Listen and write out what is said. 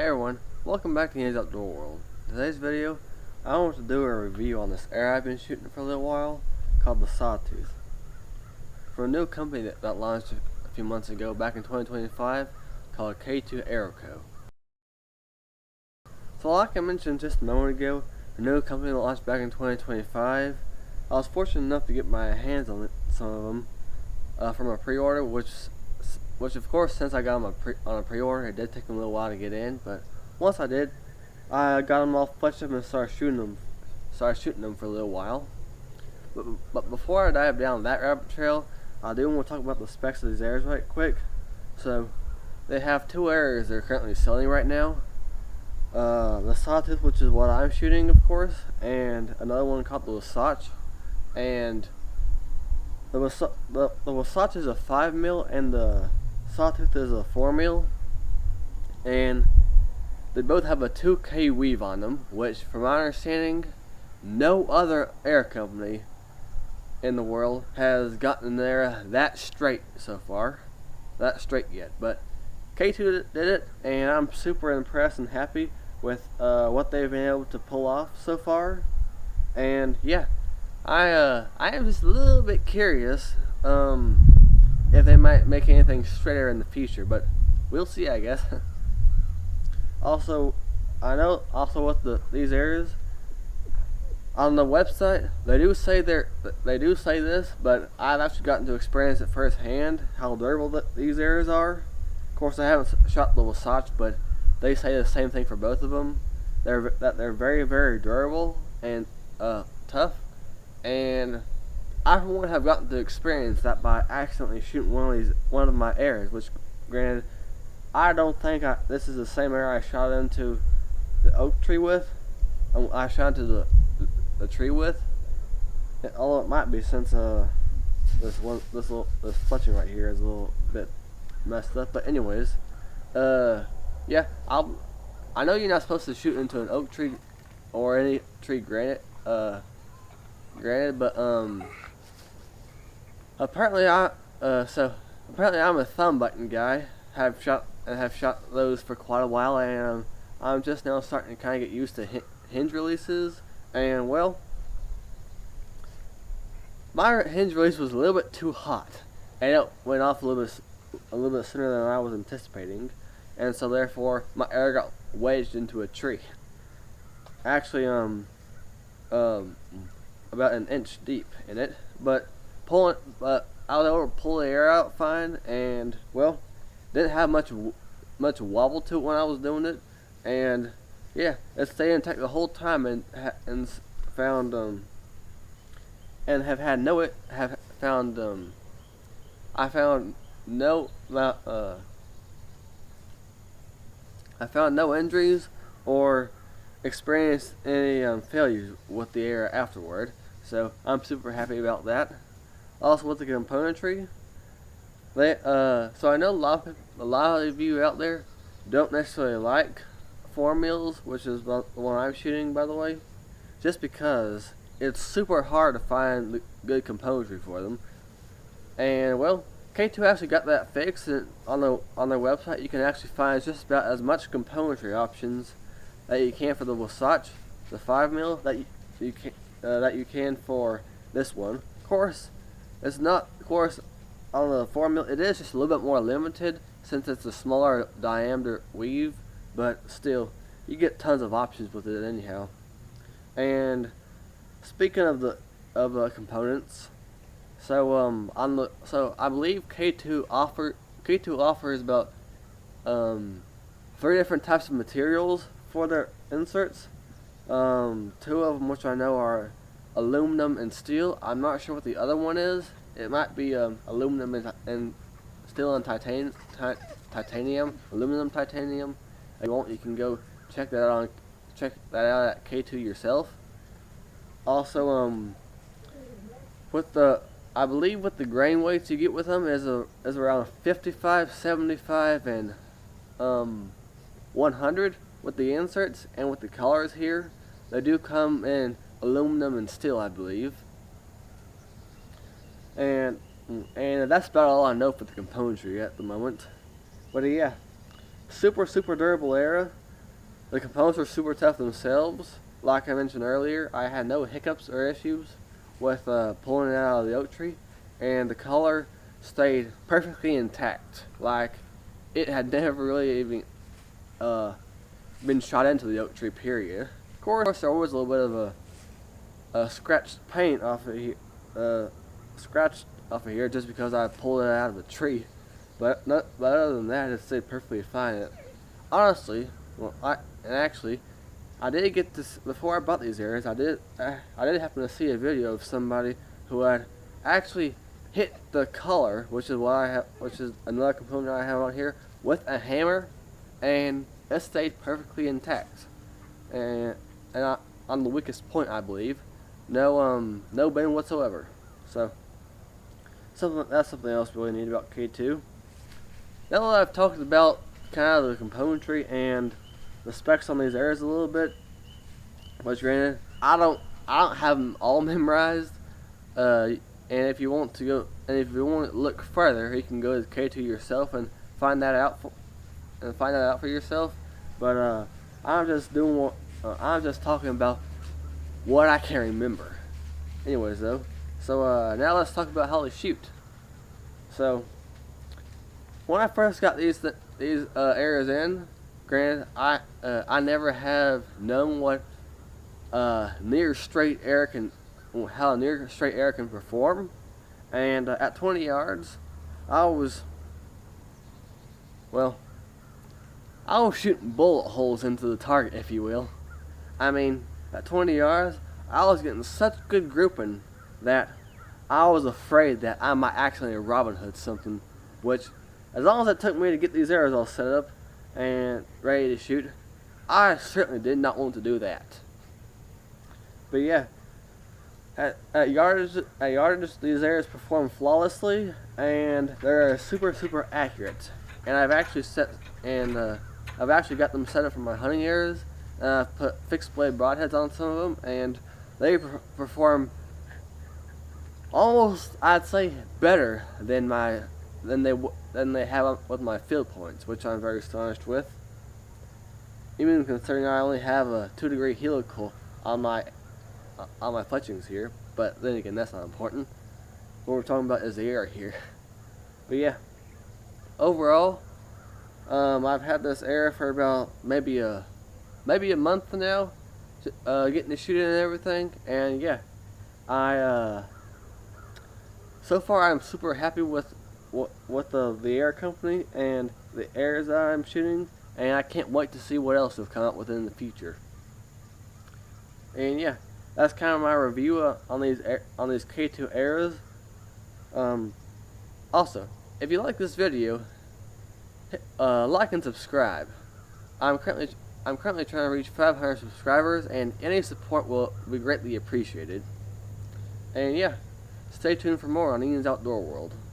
Hey everyone, welcome back to the Outdoor World. In today's video, I want to do a review on this arrow I've been shooting for a little while called the Sawtooth. From a new company that launched a few months ago back in 2025 called K2 Arrow Co. So like I mentioned just a moment ago, a new company that launched back in 2025, I was fortunate enough to get my hands on some of them from a pre-order, which of course, since I got them on a pre-order, it did take them a little while to get in, but once I did, I got them all fleshed up and started shooting them for a little while. But before I dive down that rabbit trail, I do want to talk about the specs of these arrows right quick. So, they have two arrows they're currently selling right now. The Sawtooth, which is what I'm shooting, of course, and another one called the Wasatch. And the Wasatch is a 5mm and the Sawtooth is a 4mm, and they both have a 2K weave on them, which from my understanding no other arrow company in the world has gotten there that straight so far, yet, but K2 did it, and I'm super impressed and happy with what they've been able to pull off so far. And yeah, I am just a little bit curious if they might make anything straighter in the future, but we'll see, I guess. Also, I know with these areas on the website, they do say this, but I've actually gotten to experience it firsthand how durable these areas are. Of course, I haven't shot the Wasatch, but they say the same thing for both of them. They're very, very durable and tough, and I for one have gotten to experience that by accidentally shooting one of my arrows. Which, granted, I don't think this is the same arrow I shot into the oak tree with. I shot into the tree with, although it might be, since this fletching right here is a little bit messed up. But anyways, yeah, I know you're not supposed to shoot into an oak tree or any tree, granted, but apparently I'm a thumb button guy. Have shot those for quite a while, and I'm just now starting to kind of get used to hinge releases. And well, my hinge release was a little bit too hot, and it went off a little bit sooner than I was anticipating, and so therefore my arrow got wedged into a tree. Actually, about an inch deep in it, but I was able to pull the arrow out fine, and well, didn't have much wobble to it when I was doing it, and yeah, it stayed intact the whole time, and found I found no injuries or experienced any failures with the arrow afterward. So I'm super happy about that. Also with the componentry, so I know a lot of you out there don't necessarily like 4mm, which is the one I'm shooting, by the way, just because it's super hard to find good componentry for them. And well, K2 actually got that fixed, and on their website you can actually find just about as much componentry options that you can for the Wasatch, the 5mm, that you can for this one. Of course, it's not. Of course, on the 4mm, it is just a little bit more limited since it's a smaller diameter weave, but still, you get tons of options with it anyhow. And speaking of the components, so I believe K2 offers about 3 different types of materials for their inserts. 2 of them, which I know, are aluminum and steel. I'm not sure what the other one is. It might be aluminum and steel and titanium, aluminum titanium. If you want, you can go check that out at K2 yourself. Also, I believe with the grain weights you get with them is around 55, 75, and 100 with the inserts, and with the collars here, they do come in aluminum and steel, I believe. And that's about all I know for the componentry at the moment. But yeah, super durable arrow. The components were super tough themselves. Like I mentioned earlier, I had no hiccups or issues with pulling it out of the oak tree, and the color stayed perfectly intact. Like it had never really even been shot into the oak tree, period. Of course, there was a little bit of a scratched paint off of here, scratched off of here just because I pulled it out of the tree. But other than that, it stayed perfectly fine. Honestly, I did get this before I bought these arrows. I did happen to see a video of somebody who had actually hit the color, which is another component I have on here, with a hammer, and it stayed perfectly intact. And on the weakest point, I believe, no bend whatsoever. So that's something else really neat about K2. Now that I've talked about kind of the componentry and the specs on these arrows a little bit, which granted, I don't have them all memorized. And if you want to look further, you can go to K2 yourself and find that out for yourself. But I'm just talking about what I can remember. Anyways, though, so now let's talk about how they shoot. So when I first got these arrows in, granted, I never have known what near straight arrow can perform, and at 20 yards, I was shooting bullet holes into the target, if you will. I mean, at 20 yards, I was getting such good grouping that I was afraid that I might accidentally Robin Hood something, which, as long as it took me to get these arrows all set up and ready to shoot, I certainly did not want to do that. But yeah, at yardage, these arrows perform flawlessly, and they're super accurate. And I've actually got them set up for my hunting arrows. I've put fixed blade broadheads on some of them, and they perform almost, I'd say, better than they have with my field points, which I'm very astonished with. Even considering I only have a 2-degree helical on my fletchings here, but then again, that's not important. What we're talking about is the air here. But yeah, overall, I've had this arrow for about maybe a month now, getting to shooting and everything, and yeah, so far I'm super happy with the air company and the arrows that I'm shooting, and I can't wait to see what else will come out within the future. And yeah, that's kind of my review on these K2 arrows. Also, if you like this video, like and subscribe. I'm currently trying to reach 500 subscribers, and any support will be greatly appreciated. And yeah, stay tuned for more on Ian's Outdoor World.